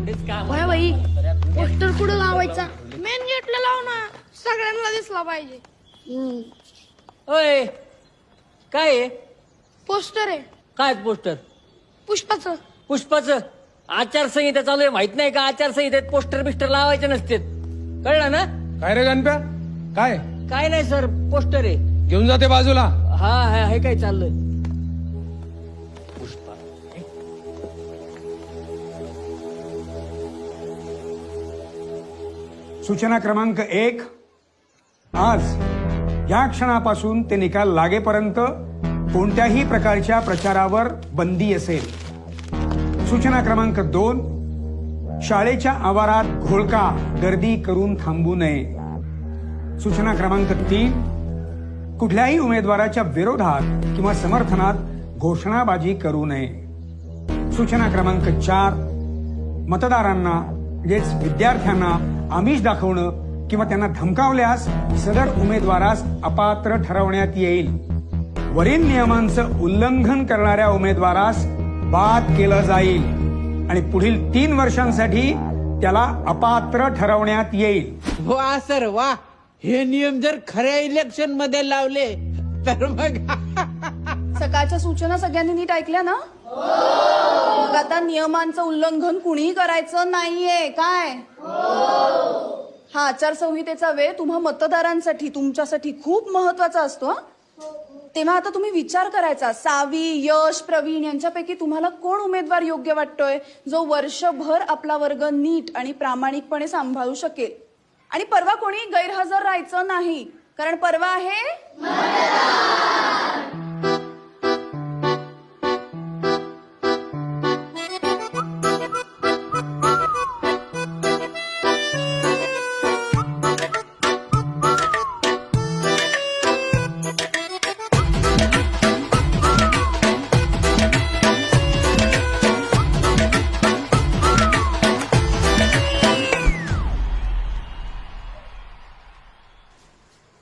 एवढेच काम बाय बाई पोस्टर पुढे लावायचा मेन गेटला लाव ना सगळ्यांना दिसला पाहिजे. ओय काय आहे? पोस्टर आहे काय पोस्टर? पुष्पाचं. पुष्पाचं आचारसंहिता चालू आहे माहित नाही का? आचारसंहितेत पोस्टर बिस्टर लावायचे नसते कळलं ना? काय रे गणप्या काय काय नाही सर पोस्टर आहे. घेऊन जाते बाजूला. हा हा हे काय चाललंय? पुष्पा सूचना क्रमांक 1, आज या क्षणापासून ते निकाल लागेपर्यंत कोणत्याही प्रकारच्या प्रचारावर बंदी असेल. सूचना क्रमांक 2, शाळेच्या आवारात घोळका गर्दी करून थांबू नये. सूचना क्रमांक 3, कुठल्याही उमेदवाराच्या विरोधात किंवा समर्थनात घोषणाबाजी करू नये. सूचना क्रमांक 4, मतदारांना म्हणजेच विद्यार्थ्यांना आमिष दाखवणं किंवा त्यांना धमकावल्यास सदर उमेदवारास अपात्र ठरवण्यात येईल. वरील नियमांचं उल्लंघन करणाऱ्या उमेदवारास बाद केलं जाईल आणि पुढील 3 वर्षांसाठी त्याला अपात्र ठरवण्यात येईल. वा सर वा, हे नियम जर खऱ्या इलेक्शन मध्ये लावले तर मग सकाळच्या सूचना सगळ्यांनी नीट ऐकल्या ना? मग आता नियमांचं उल्लंघन कुणीही करायचं नाहीये काय? हा आचारसंहितेचा वेळ तुम्हा मतदारांसाठी तुमच्यासाठी खूप महत्वाचा असतो हं? तेव्हा आता तुम्ही विचार करायचा, सावी, यश, प्रवीण यांच्यापैकी तुम्हाला कोण उमेदवार योग्य वाटतोय जो वर्षभर आपला वर्ग नीट आणि प्रामाणिकपणे सांभाळू शकेल. आणि परवा कोणी गैरहजर राहायचं नाही, कारण परवा आहे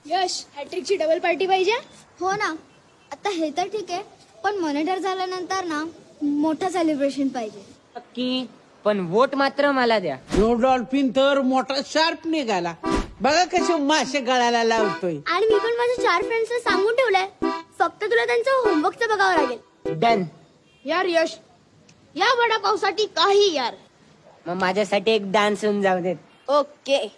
यश हॅट्रिकची डबल पार्टी पाहिजे. हो ना. आता हे तर ठीक आहे, पण मॉनिटर झाल्यानंतर ना मोठं सेलिब्रेशन पाहिजे. नक्की, पण वोट मात्र मला द्या. जो डॉल्फिन तर मोठा शार्प निघाला. बघा कसे मासे गळायला लावतोय. आणि मी पण माझ्या 4 फ्रेंड्सला सांगून ठेवलंय, फक्त तुला त्यांचं होमवर्कचं बघावं लागेल. डन. यार यश, या वडापावसाठी काही यार. मग माझ्यासाठी एक डान्स होऊन जाऊ देत. ओके.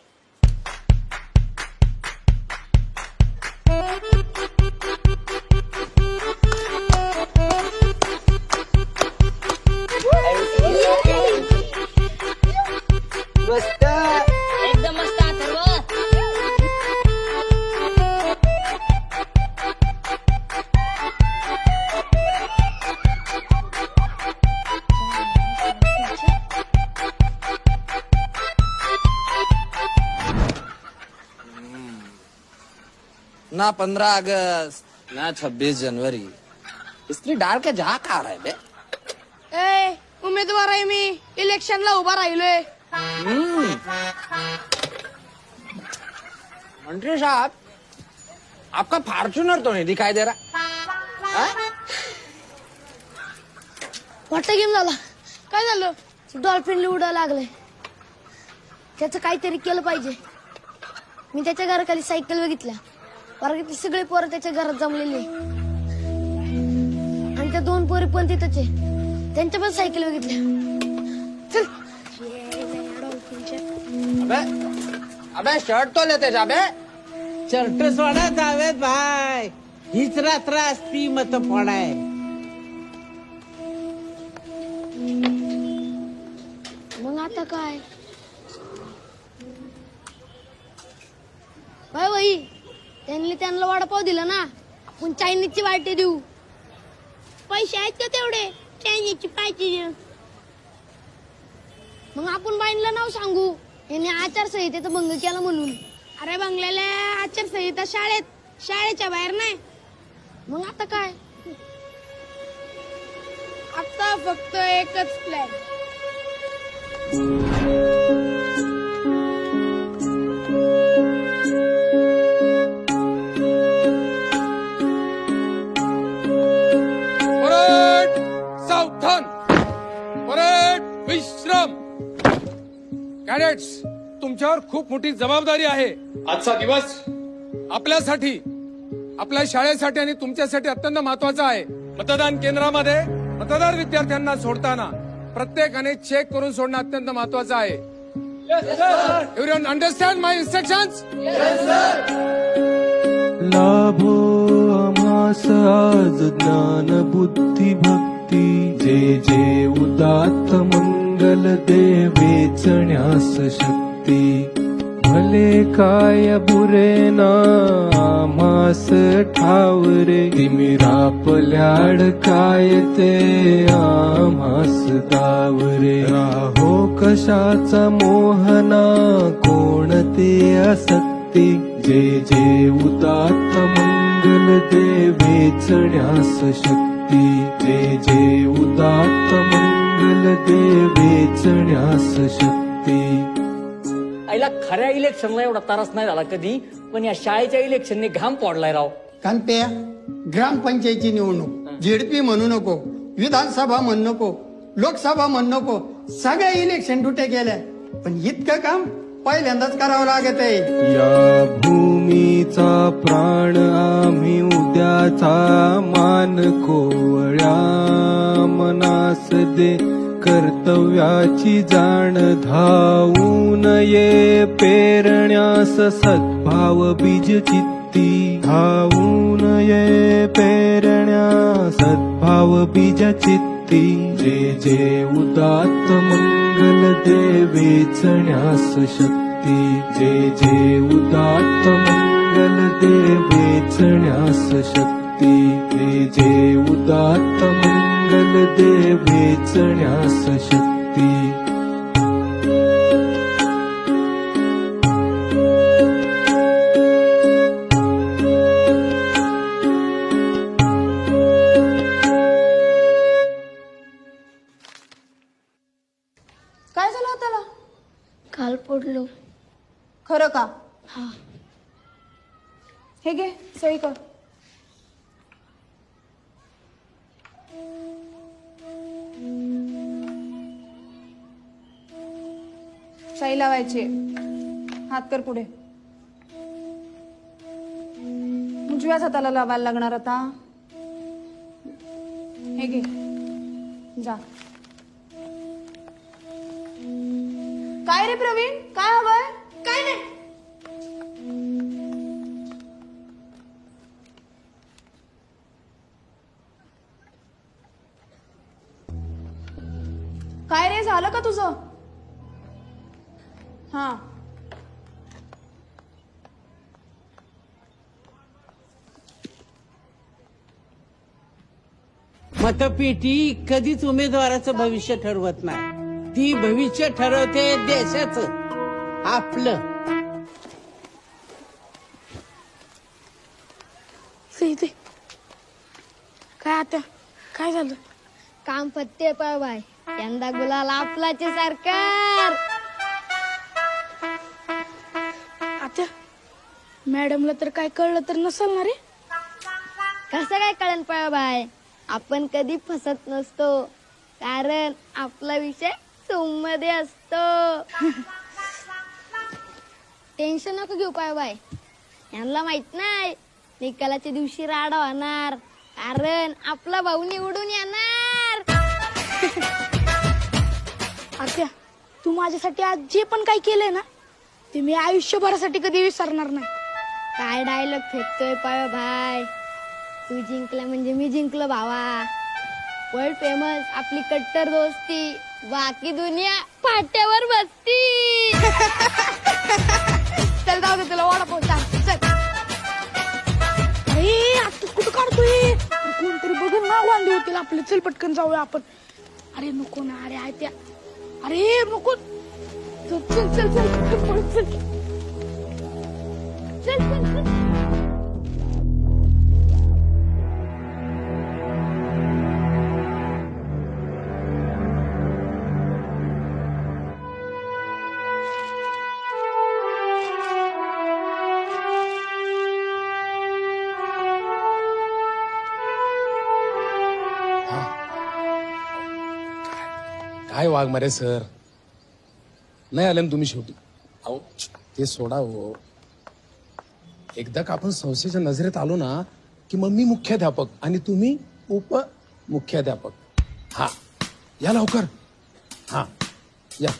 मस्त, एकदम मस्त अथर्व. ना 15 अगस्त ना 26 जनवरी, इस्त्री डाल के जा खा रहे बे. ए उमेदवार आहे मी, इलेक्शनला उभा राहिलोय. मंत्री साहब, आपका फॉर्च्यूनर तो नहीं दिखाई दे रहा. वाटतं गेम झाला. काय झालं? डॉल्फिन उडायला लागले. त्याचं काहीतरी केलं पाहिजे. मी त्याच्या घराखाली सायकल बघितल्या. वर्गातली सगळे पोरं त्याच्या घरात जमलेले आणि त्या 2 पोरी पण तिथंच आहे. त्यांच्या पण सायकल बघितल्या. चल. अबे शर्ट तो लेते जा बे. शर्ट सोडा जावेत भाई, हीच रात्र असती मत फोडाय. मग आता काय? बाय बाई, त्यांना वडापाव दिला ना, आपण चायनीजची वाटी देऊ. पैसे आहेत का तेवढे चायनीजची पाहिजे? मग आपण बाईंना नाव सांगू यांनी आचारसंहितेचा भंग केला म्हणून. अरे बंगल्याला आचारसंहिता शाळेच्या बाहेर नाही. मग आता काय? आता फक्त एकच प्लॅन. परेड सावधान, परेड विश्राम. कॅडेट्स, तुमच्यावर खूप मोठी जबाबदारी आहे. आजचा दिवस आपल्यासाठी, आपल्या शाळेसाठी आणि तुमच्यासाठी अत्यंत महत्वाचा आहे. मतदान केंद्रामध्ये मतदार विद्यार्थ्यांना सोडताना प्रत्येकाने चेक करून सोडणं अत्यंत महत्वाचं आहे. एव्हरीवन अंडरस्टँड माय इन्स्ट्रक्शन्स? लाभो आम्हास आज ज्ञान बुद्धी भक्ती, जे जे उदात्त मंगल दे वेचण्यास शक्ती. भले काय बुरे ना आम्हास ठावरे, तिमिरापल्याड काय ते आम्हास दावरे. राहो कशाचा मोहना कोणते आसक्ती, जे जे उदात्त मंगल दे वेचण्यास शक्ती. जे जे उदात्त मंगल दे वेचण्यास शक्ती. आईला खऱ्या इलेक्शनला एवढा त्रास नाही झाला कधी, पण या शाळेच्या इलेक्शनने घाम पडलाय राव. कांत्या, ग्रामपंचायतची निवडणूक झेडपी म्हणू नको, विधानसभा म्हणू नको, लोकसभा म्हणू नको, सगळ्या इलेक्शन ड्युट्या केल्या, पण इतकं काम पहिल्यांदाच करावं लागत आहे. या भूमीचा प्राण आम्ही उद्याचा मान कोवळ्या मनास दे, कर्तव्याची जाण धावून ये पेरण्यास सद्भाव बीज चित्ती. धावून ये पेरण्यास सद्भाव बीज चित्ती. जे जे उदात्त मंगल दे वेचण्यास शक्ती. जे जे उदात्त मंगल दे वेचण्यास शक्ती. जे जे उदात्त मंगल दे वेचण्यास शक्ती. काय झालं हाताला? काल पडलो. खरं का? हा. हे घे, सही कर. शाई लावायची. हात कर पुढे. उजव्याच हाताला लावायला लागणार आता. हे घे, जा. काय रे प्रवीण, काय हवंय? काय नाही. काय रे, झालं का तुझं? हा. मतपेटी कधीच उमेदवाराचं भविष्य ठरवत नाही. ती भविष्य ठरवते देशाचं, आपलं. सही काय आता काय झालं? काम फत्ते बाय, यंदा गुलाल आपलाचे सरकार. आता मॅडमला तर काय कळलं तर नसेल ना रे? कसं काय कळण बाय, आपण कधी फसत नसतो, कारण आपला विषय मध्ये असतो. टेन्शन नको घेऊ बाय, यांना माहित नाही निकालाच्या दिवशी राडा होणार, कारण आपला भाऊ निवडून येणार. आत्या, तू माझ्यासाठी आज जे पण काही केलंय ना, ते मी आयुष्यभरासाठी कधी विसरणार नाही. काय डायलॉग फेकतोय भाई, तू जिंकला म्हणजे मी जिंकलो भावा. वर्ल्ड फेमस आपली कट्टर दोस्ती, बाकी दुनिया पाट्यावर बसती. चल जाऊ दे, तुला वडा पोचा. चल. अरे आता कुठं काढतोय? कोणतरी बघून ना वांदे होतील आपले. चल पटकन जाऊया आपण. अरे नको ना, अरे आयत्या, अरे नको. चल चल चल चल चल चल चल. काय वाघमारे सर, नाही आले ना तुम्ही शेवटी. अहो ते सोडा हो. एकदा का आपण संस्थेच्या नजरेत आलो ना की मग मी मुख्याध्यापक आणि तुम्ही उपमुख्याध्यापक. हा या लवकर. हा या.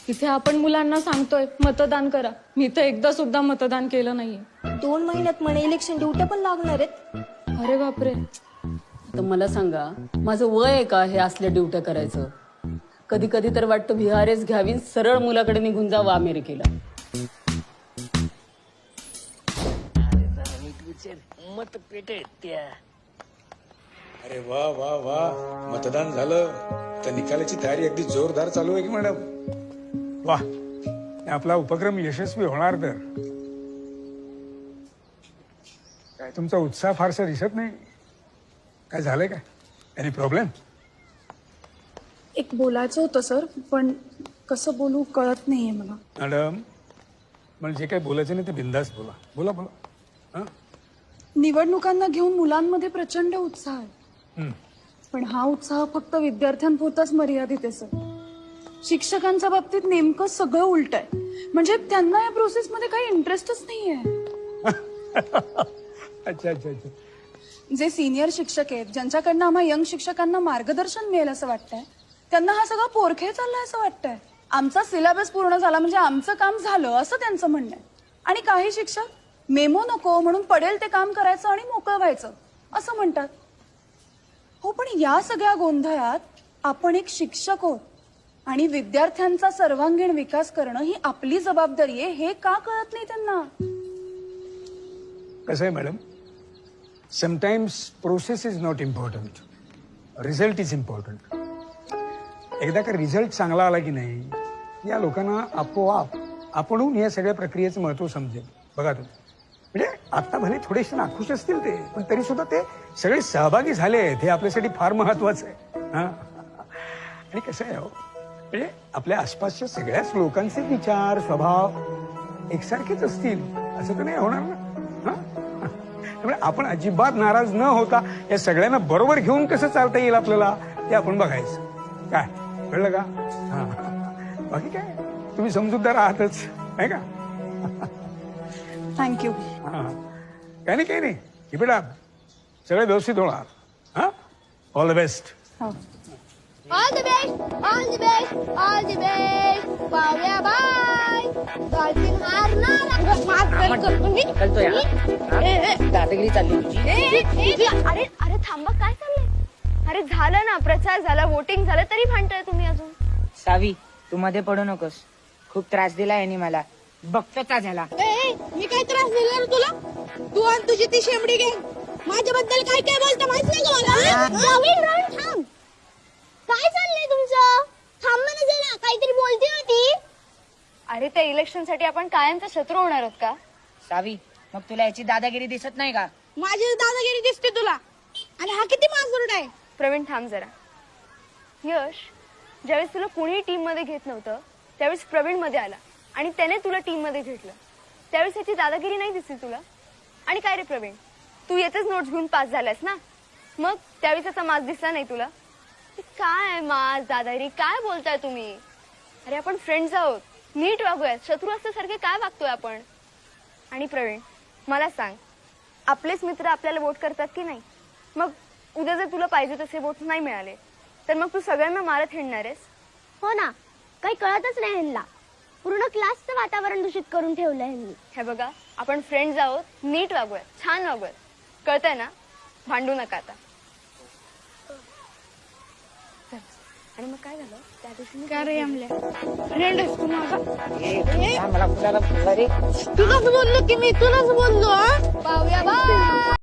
इथे आपण मुलांना सांगतोय मतदान करा. मी तर एकदा सुद्धा मतदान केलं नाहीये. 2 महिन्यात म्हणे इलेक्शन ड्युट्या पण लागणार आहेत. अरे बापरे. तर मला सांगा, माझं वय आहे का हे असल्या ड्युट्या करायचं? कधी कधी तर वाटतं व्हीआरएस घ्यावी, सरळ मुलाकडे निघून जावं अमेरिकेला. मत पेटे त्या. अरे वा वा वा, मतदान झालं तर निकालाची तयारी अगदी जोरदार चालू आहे की मॅडम? वाह, आपला उपक्रम यशस्वी होणार तर. काय तुमचा उत्साह फारसा दिसत नाही. काय झालंय काय? Any problem? एक बोलायचं होतं सर, पण कसं बोलू कळत नाहीये मला. मॅडम, म्हणजे जे काही बोलायचं नाही ते बिंदास बोला. बोला बोला. निवडणुकांना घेऊन मुलांमध्ये प्रचंड उत्साह आहे. पण हा उत्साह फक्त विद्यार्थ्यांपुरताच मर्यादित आहे सर. शिक्षकांच्या बाबतीत नेमकं सगळं उलट आहे. म्हणजे त्यांना या प्रोसेसमध्ये काही इंटरेस्टच नाहीये. अच्छा अच्छा अच्छा. जे सिनियर शिक्षक आहेत, ज्यांच्याकडनं आम्हा यंग शिक्षकांना मार्गदर्शन मिळेल असं वाटतंय, त्यांना हा सगळा पोरखेळ चाललाय असं वाटतंय. आमचा सिलेबस पूर्ण झाला म्हणजे आमचं काम झालं असं त्यांचं म्हणणं आहे. आणि काही शिक्षक मेमो नको म्हणून पडेल ते काम करायचं आणि मोकळं व्हायचं असं म्हणतात. हो, पण या सगळ्या गोंधळात आपण एक शिक्षक आहोत आणि विद्यार्थ्यांचा सर्वांगीण विकास करणं ही आपली जबाबदारी आहे. हे का कळत नाही त्यांना? कसं आहे madam, sometimes process is not important, result is important. एकदा का रिझल्ट चांगला आला की नाही, या लोकांना आपोआप आपणहून या सगळ्या प्रक्रियेचं महत्व समजेल. बघा तुम्ही, म्हणजे आता भले थोडेसे नाखुश असतील ते, पण तरी सुद्धा ते सगळे सहभागी झाले आहेत, हे आपल्यासाठी फार महत्वाचं आहे. हा, आणि कसं आहे हो, म्हणजे आपल्या आसपासच्या सगळ्याच लोकांचे विचार स्वभाव एकसारखेच असतील असं तर नाही होणार ना. त्यामुळे आपण अजिबात नाराज न होता या सगळ्यांना बरोबर घेऊन कसं चालता येईल आपल्याला ते आपण बघायचं. काय कळलं का? हा, बाकी काय, तुम्ही समजूतदार आहातच नाही का? थँक्यू. हा, काही नाही बेटा, सगळं व्यवस्थित होणार. हा, all the best. All the best, all the best, all the best. Pavya bye. Dolphin हारणार. दादागिरी चालली तुझी. अरे अरे थांबा, काय चाललंय? अरे झालं ना, प्रचार झाला, वोटिंग झालं, तरी भांडताय तुम्ही अजून. सावी, तू मध्ये पडू नकोस. खूप त्रास दिला यांनी मला. बघतोचा झाला. मी काय त्रास दिला रे तुला? तू आणि तुझी ती शेंबडी घे. माझ्याबद्दल काय काय बोलता माहित नाही का मला? काय चाललंय तुमचं? थांब ना जरा, काहीतरी बोलती होती. अरे त्या इलेक्शन साठी आपण कायमचा शत्रू होणार आहोत का? सावी, मग तुला याची दादागिरी दिसत नाही का? माझी दादागिरी दिसते तुला. आणि हा किती माजूरड आहे. प्रवीण थांब जरा. यश, ज्यावेळेस तुला कोणीही टीम मध्ये घेत नव्हतं त्यावेळेस प्रवीण मध्ये आला आणि त्याने तुला टीम मध्ये घेतलं. त्यावेळेस याची दादागिरी नाही दिसली तुला? आणि काय रे प्रवीण, तू येतेच नोट्स घेऊन पास झालास ना, मग त्यावेळेस त्याचा माज दिसला नाही तुला? काय माज दादागिरी काय बोलताय तुम्ही? अरे आपण फ्रेंड्स आहोत, नीट वागूयात. शत्रू असल्यासारखे काय वागतोय आपण? आणि प्रवीण मला सांग, आपलेच मित्र आपल्याला वोट करतात की नाही? मग उद्या जर तुला पाहिजे तसे वोट नाही मिळाले तर मग तू सगळ्यांना मारत हिंडणार आहेस? हो ना, काही कळतच नाही ह्यांना. पूर्ण क्लासचं वातावरण दूषित करून ठेवलंय ह्यांनी. हे बघा, आपण फ्रेंड्स आहोत, नीट वागूयात, छान वागूयात. कळतंय ना? भांडू नका आता. आणि मग काय झालं त्या दिवशी? काय रे आमल्या फ्रेंड आहेस तू माझा? मला कुणाला तुलाच बोललो की मी, तुलाच बोललो. पाव्या बाय.